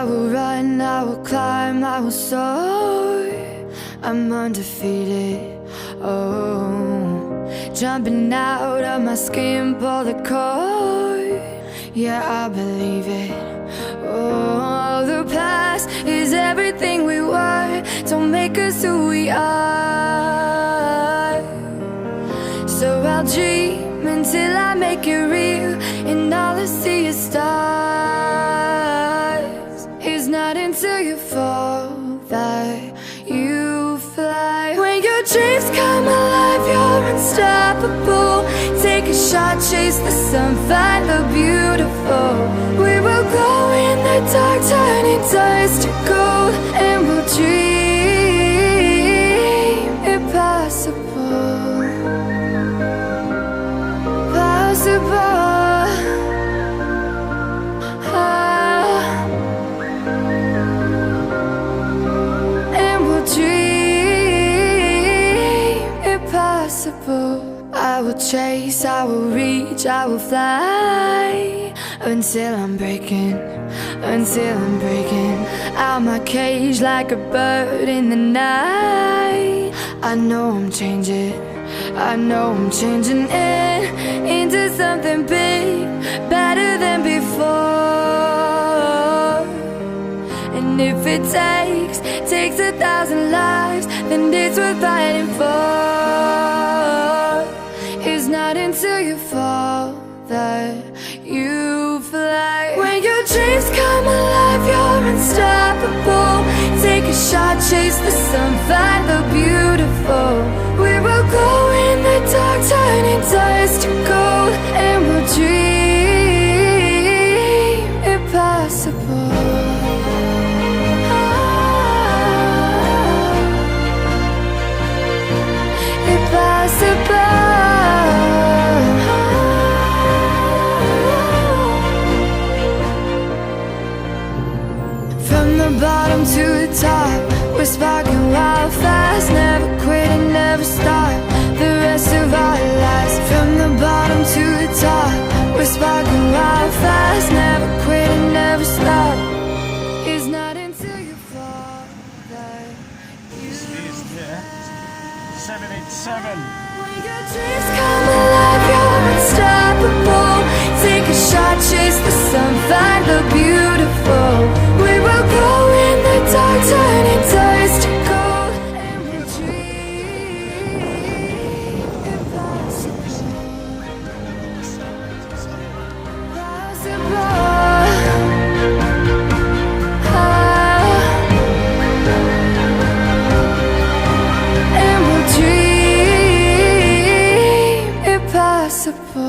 I will run, I will climb, I will soar. I'm undefeated, oh. Jumping out of my skin, pull the cord. Yeah, I believe it. Oh, the past is everything we were. Don't make us who we are. So I'll dream until I make it real, and all I see is stars. It's not until you fall that you fly. When your dreams come alive, you're unstoppable. Take a shot, chase the sun, find the beautiful. We will glow in the dark, turning dust to gold, and we'll dream impossible. Possible. And we'll dream impossible. I will chase, I will reach, I will fly until I'm breaking, until I'm breaking out my cage like a bird in the night. I know I'm changing, I know I'm changing it into something big, better than before. And if it takes 1,000 lives, then it's worth fighting for. It's not until you fall that you fly. When your dreams come alive, you're unstoppable. Take a shot, chase the sun, find the beautiful. We will go in the dark, turning dust to gold, and we'll dream impossible. Impossible. From the bottom to the top, we're sparking wild fast. Never quit and never stop the rest of our lives. From the bottom to the top, we're sparking wild fast. Never quit and never stop. It's not until you fall that you Yeah. 787. When your dreams come alive, you're unstoppable. Take a shot, chase the sun, find the beautiful. We will go in the dark, turning dust to gold, and we'll dream impossible. And we'll dream impossible.